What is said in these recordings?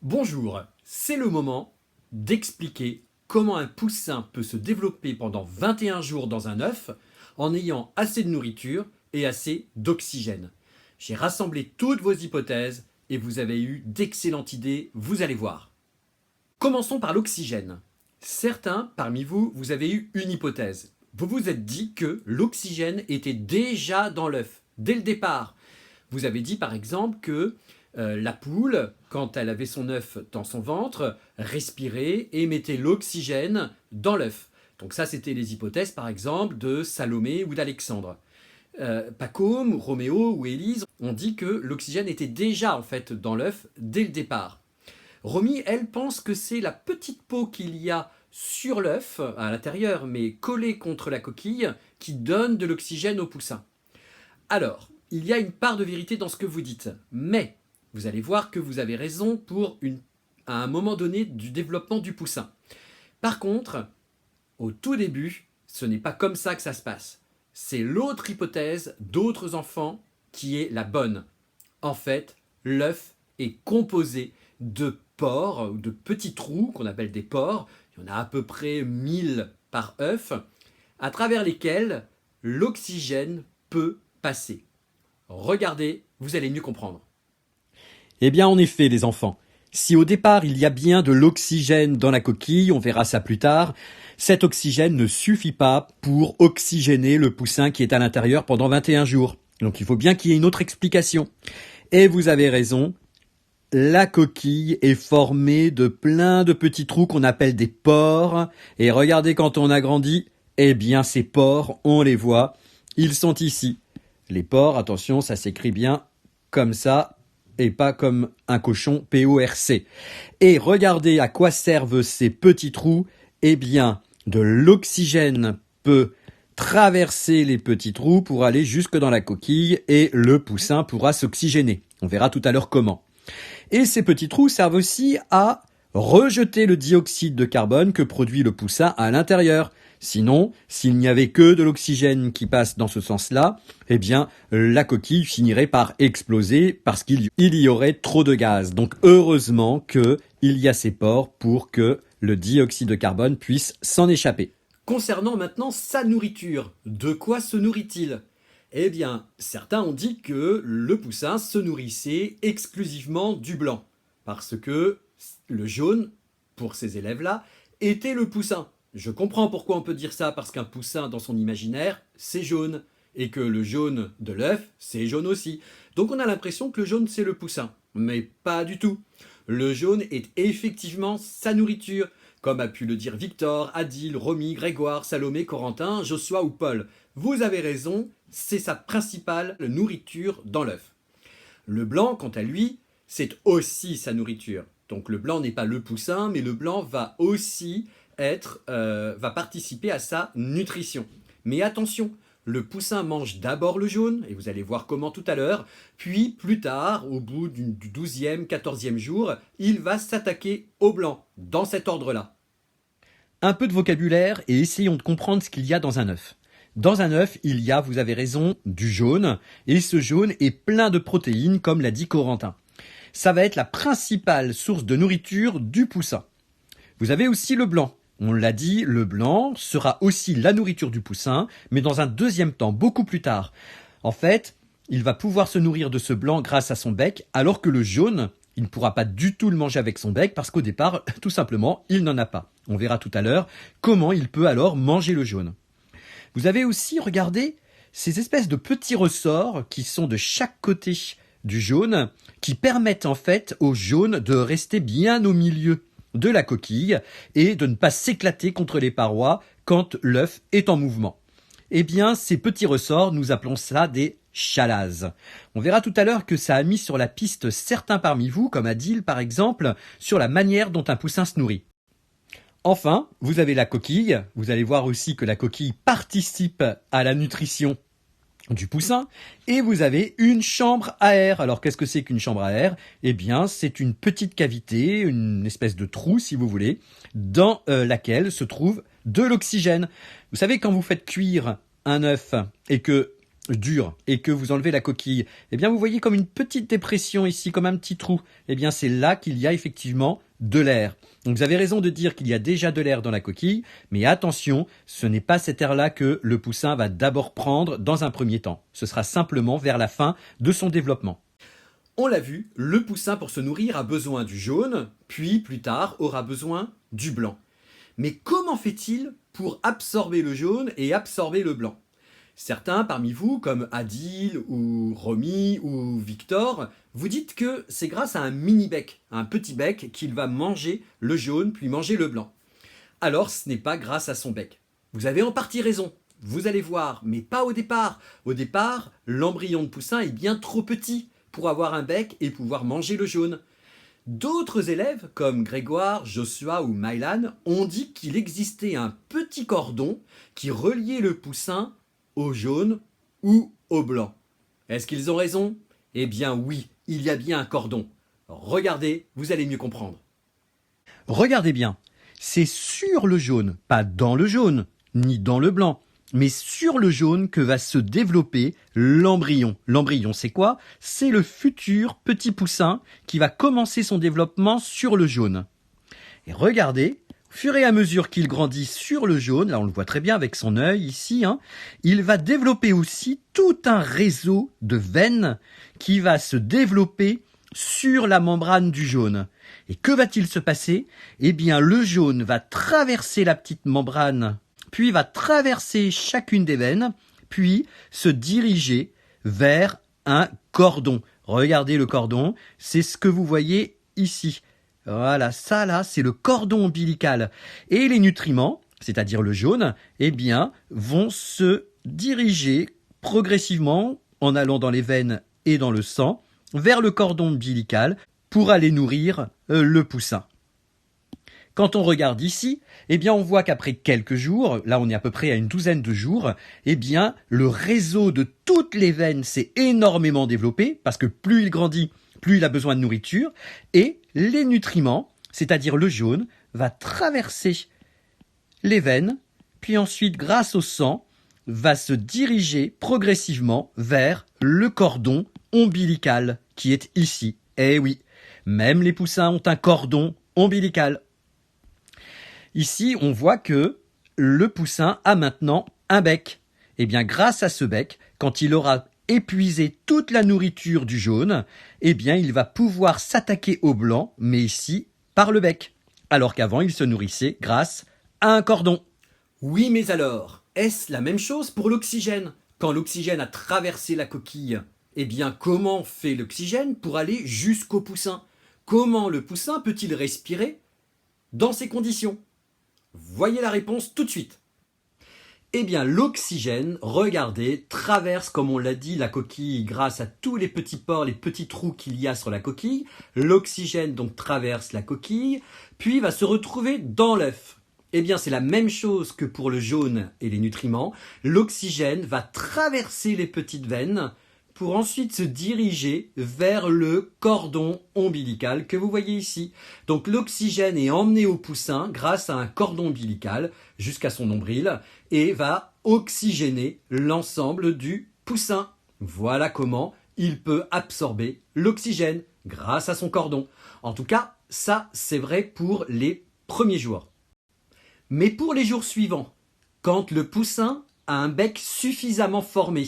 Bonjour, c'est le moment d'expliquer comment un poussin peut se développer pendant 21 jours dans un œuf en ayant assez de nourriture et assez d'oxygène. J'ai rassemblé toutes vos hypothèses et vous avez eu d'excellentes idées, vous allez voir. Commençons par l'oxygène. Certains parmi vous, vous avez eu une hypothèse. Vous vous êtes dit que l'oxygène était déjà dans l'œuf, dès le départ. Vous avez dit par exemple que la poule, quand elle avait son œuf dans son ventre, respirait et mettait l'oxygène dans l'œuf. Donc ça, c'était les hypothèses, par exemple, de Salomé ou d'Alexandre. Pacôme, Roméo ou Élise ont dit que l'oxygène était déjà en fait dans l'œuf dès le départ. Romy, elle, pense que c'est la petite peau qu'il y a sur l'œuf, à l'intérieur, mais collée contre la coquille, qui donne de l'oxygène au poussin. Alors, il y a une part de vérité dans ce que vous dites, mais vous allez voir que vous avez raison à un moment donné du développement du poussin. Par contre, au tout début, ce n'est pas comme ça que ça se passe. C'est l'autre hypothèse d'autres enfants qui est la bonne. En fait, l'œuf est composé de pores, de petits trous qu'on appelle des pores. Il y en a à peu près 1000 par œuf, à travers lesquels l'oxygène peut passer. Regardez, vous allez mieux comprendre. Eh bien, en effet, les enfants, si au départ il y a bien de l'oxygène dans la coquille, on verra ça plus tard, cet oxygène ne suffit pas pour oxygéner le poussin qui est à l'intérieur pendant 21 jours. Donc il faut bien qu'il y ait une autre explication. Et vous avez raison, la coquille est formée de plein de petits trous qu'on appelle des pores. Et regardez, quand on agrandit, eh bien ces pores, on les voit, ils sont ici. Les pores, attention, ça s'écrit bien comme ça, et pas comme un cochon, P-O-R-C. Et regardez à quoi servent ces petits trous. Eh bien, de l'oxygène peut traverser les petits trous pour aller jusque dans la coquille et le poussin pourra s'oxygéner. On verra tout à l'heure comment. Et ces petits trous servent aussi à rejeter le dioxyde de carbone que produit le poussin à l'intérieur. Sinon, s'il n'y avait que de l'oxygène qui passe dans ce sens-là, eh bien, la coquille finirait par exploser parce qu'il y aurait trop de gaz. Donc, heureusement qu'il y a ces pores pour que le dioxyde de carbone puisse s'en échapper. Concernant maintenant sa nourriture, de quoi se nourrit-il ? Eh bien, certains ont dit que le poussin se nourrissait exclusivement du blanc, parce que le jaune, pour ces élèves-là, était le poussin. Je comprends pourquoi on peut dire ça, parce qu'un poussin, dans son imaginaire, c'est jaune, et que le jaune de l'œuf, c'est jaune aussi. Donc on a l'impression que le jaune, c'est le poussin, mais pas du tout. Le jaune est effectivement sa nourriture, comme a pu le dire Victor, Adil, Romy, Grégoire, Salomé, Corentin, Joshua ou Paul. Vous avez raison, c'est sa principale nourriture dans l'œuf. Le blanc, quant à lui, c'est aussi sa nourriture. Donc le blanc n'est pas le poussin, mais le blanc va aussi va participer à sa nutrition. Mais attention, le poussin mange d'abord le jaune, et vous allez voir comment tout à l'heure, puis plus tard, au bout du 12e, 14e jour, il va s'attaquer au blanc, dans cet ordre-là. Un peu de vocabulaire et essayons de comprendre ce qu'il y a dans un œuf. Dans un œuf, il y a, vous avez raison, du jaune, et ce jaune est plein de protéines, comme l'a dit Corentin. Ça va être la principale source de nourriture du poussin. Vous avez aussi le blanc. On l'a dit, le blanc sera aussi la nourriture du poussin, mais dans un deuxième temps, beaucoup plus tard. En fait, il va pouvoir se nourrir de ce blanc grâce à son bec, alors que le jaune, il ne pourra pas du tout le manger avec son bec, parce qu'au départ, tout simplement, il n'en a pas. On verra tout à l'heure comment il peut alors manger le jaune. Vous avez aussi, regardé, ces espèces de petits ressorts qui sont de chaque côté du jaune, qui permettent en fait au jaune de rester bien au milieu de la coquille et de ne pas s'éclater contre les parois quand l'œuf est en mouvement. Eh bien, ces petits ressorts, nous appelons ça des chalases. On verra tout à l'heure que ça a mis sur la piste certains parmi vous, comme Adil par exemple, sur la manière dont un poussin se nourrit. Enfin, vous avez la coquille. Vous allez voir aussi que la coquille participe à la nutrition du poussin, et vous avez une chambre à air. Alors qu'est-ce que c'est qu'une chambre à air ? Eh bien, c'est une petite cavité, une espèce de trou si vous voulez, dans laquelle se trouve de l'oxygène. Vous savez, quand vous faites cuire un œuf et que dur et que vous enlevez la coquille, eh bien vous voyez comme une petite dépression ici, comme un petit trou. Eh bien c'est là qu'il y a effectivement de l'air. Donc vous avez raison de dire qu'il y a déjà de l'air dans la coquille, mais attention, ce n'est pas cet air-là que le poussin va d'abord prendre dans un premier temps. Ce sera simplement vers la fin de son développement. On l'a vu, le poussin pour se nourrir a besoin du jaune, puis plus tard aura besoin du blanc. Mais comment fait-il pour absorber le jaune et absorber le blanc? Certains parmi vous, comme Adil ou Romy ou Victor, vous dites que c'est grâce à un mini-bec, un petit bec, qu'il va manger le jaune puis manger le blanc. Alors ce n'est pas grâce à son bec. Vous avez en partie raison, vous allez voir, mais pas au départ. Au départ, l'embryon de poussin est bien trop petit pour avoir un bec et pouvoir manger le jaune. D'autres élèves, comme Grégoire, Joshua ou Mylan, ont dit qu'il existait un petit cordon qui reliait le poussin au jaune ou au blanc. Est-ce qu'ils ont raison? Eh bien oui, il y a bien un cordon. Regardez, vous allez mieux comprendre. Regardez bien, c'est sur le jaune, pas dans le jaune, ni dans le blanc, mais sur le jaune que va se développer l'embryon. L'embryon, c'est quoi? C'est le futur petit poussin qui va commencer son développement sur le jaune. Et regardez, au fur et à mesure qu'il grandit sur le jaune, là on le voit très bien avec son œil ici, il va développer aussi tout un réseau de veines qui va se développer sur la membrane du jaune. Et que va-t-il se passer? Eh bien, le jaune va traverser la petite membrane, puis va traverser chacune des veines, puis se diriger vers un cordon. Regardez le cordon, c'est ce que vous voyez ici. Voilà, ça là, c'est le cordon ombilical. Et les nutriments, c'est-à-dire le jaune, eh bien, vont se diriger progressivement en allant dans les veines et dans le sang vers le cordon ombilical pour aller nourrir le poussin. Quand on regarde ici, eh bien, on voit qu'après quelques jours, là on est à peu près à une douzaine de jours, eh bien, le réseau de toutes les veines s'est énormément développé parce que plus il grandit, plus il a besoin de nourriture, et les nutriments, c'est-à-dire le jaune, va traverser les veines, puis ensuite, grâce au sang, va se diriger progressivement vers le cordon ombilical qui est ici. Eh oui, même les poussins ont un cordon ombilical. Ici, on voit que le poussin a maintenant un bec. Eh bien, grâce à ce bec, quand il aura épuisé toute la nourriture du jaune, eh bien, il va pouvoir s'attaquer au blanc, mais ici, par le bec. Alors qu'avant, il se nourrissait grâce à un cordon. Oui, mais alors, est-ce la même chose pour l'oxygène? Quand l'oxygène a traversé la coquille, eh bien, comment fait l'oxygène pour aller jusqu'au poussin? Comment le poussin peut-il respirer dans ces conditions? Voyez la réponse tout de suite. Eh bien, l'oxygène, regardez, traverse, comme on l'a dit, la coquille grâce à tous les petits pores, les petits trous qu'il y a sur la coquille. L'oxygène, donc, traverse la coquille, puis va se retrouver dans l'œuf. Eh bien, c'est la même chose que pour le jaune et les nutriments. L'oxygène va traverser les petites veines pour ensuite se diriger vers le cordon ombilical que vous voyez ici. Donc l'oxygène est emmené au poussin grâce à un cordon ombilical jusqu'à son nombril et va oxygéner l'ensemble du poussin. Voilà comment il peut absorber l'oxygène grâce à son cordon. En tout cas, ça c'est vrai pour les premiers jours. Mais pour les jours suivants, quand le poussin a un bec suffisamment formé,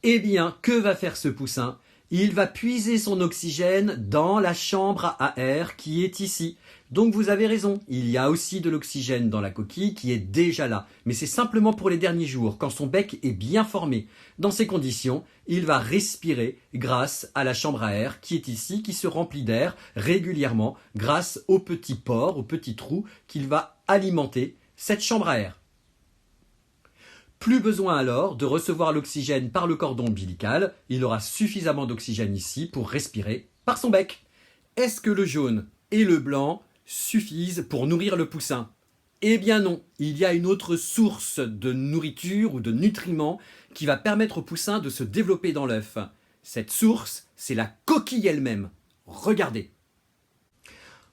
eh bien, que va faire ce poussin? Il va puiser son oxygène dans la chambre à air qui est ici. Donc vous avez raison, il y a aussi de l'oxygène dans la coquille qui est déjà là. Mais c'est simplement pour les derniers jours, quand son bec est bien formé. Dans ces conditions, il va respirer grâce à la chambre à air qui est ici, qui se remplit d'air régulièrement grâce aux petits pores, aux petits trous qu'il va alimenter cette chambre à air. Plus besoin alors de recevoir l'oxygène par le cordon ombilical, il aura suffisamment d'oxygène ici pour respirer par son bec. Est-ce que le jaune et le blanc suffisent pour nourrir le poussin? Eh bien non, il y a une autre source de nourriture ou de nutriments qui va permettre au poussin de se développer dans l'œuf. Cette source, c'est la coquille elle-même. Regardez.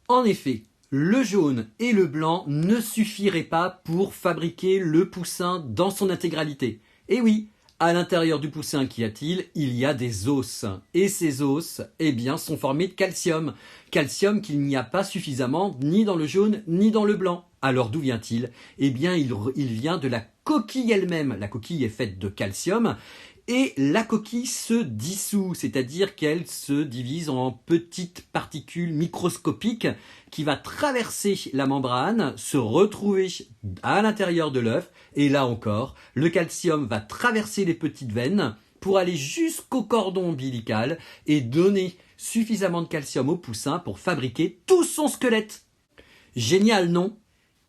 En effet, le jaune et le blanc ne suffiraient pas pour fabriquer le poussin dans son intégralité. Et oui, À l'intérieur du poussin, qu'y a-t-il? Il y a des os. Et ces os, eh bien, sont formés de calcium. Calcium qu'il n'y a pas suffisamment ni dans le jaune ni dans le blanc. Alors d'où vient-il? Eh bien, il vient de la coquille elle-même. La coquille est faite de calcium. Et la coquille se dissout, c'est-à-dire qu'elle se divise en petites particules microscopiques qui va traverser la membrane, se retrouver à l'intérieur de l'œuf, et là encore, le calcium va traverser les petites veines pour aller jusqu'au cordon ombilical et donner suffisamment de calcium au poussin pour fabriquer tout son squelette. Génial, non?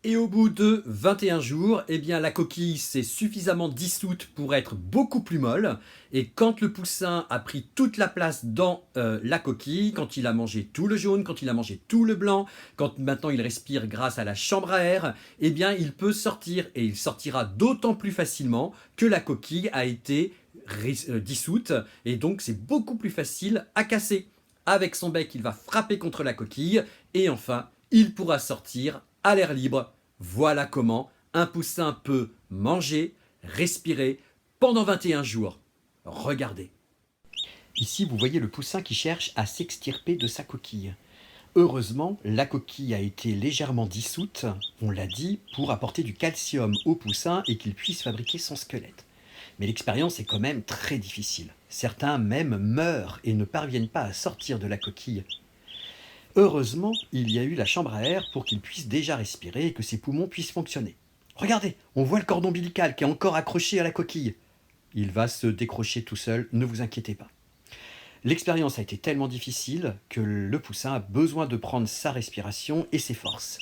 Et au bout de 21 jours, eh bien, la coquille s'est suffisamment dissoute pour être beaucoup plus molle. Et quand le poussin a pris toute la place dans la coquille, quand il a mangé tout le jaune, quand il a mangé tout le blanc, quand maintenant il respire grâce à la chambre à air, eh bien, il peut sortir. Et il sortira d'autant plus facilement que la coquille a été dissoute. Et donc, c'est beaucoup plus facile à casser. Avec son bec, il va frapper contre la coquille. Et enfin, il pourra sortir à l'air libre. Voilà comment un poussin peut manger, respirer pendant 21 jours. Regardez. Ici, vous voyez le poussin qui cherche à s'extirper de sa coquille. Heureusement, la coquille a été légèrement dissoute, on l'a dit, pour apporter du calcium au poussin et qu'il puisse fabriquer son squelette. Mais l'expérience est quand même très difficile. Certains même meurent et ne parviennent pas à sortir de la coquille. Heureusement, il y a eu la chambre à air pour qu'il puisse déjà respirer et que ses poumons puissent fonctionner. Regardez, on voit le cordon ombilical qui est encore accroché à la coquille. Il va se décrocher tout seul, ne vous inquiétez pas. L'expérience a été tellement difficile que le poussin a besoin de prendre sa respiration et ses forces.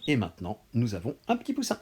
Et maintenant, nous avons un petit poussin.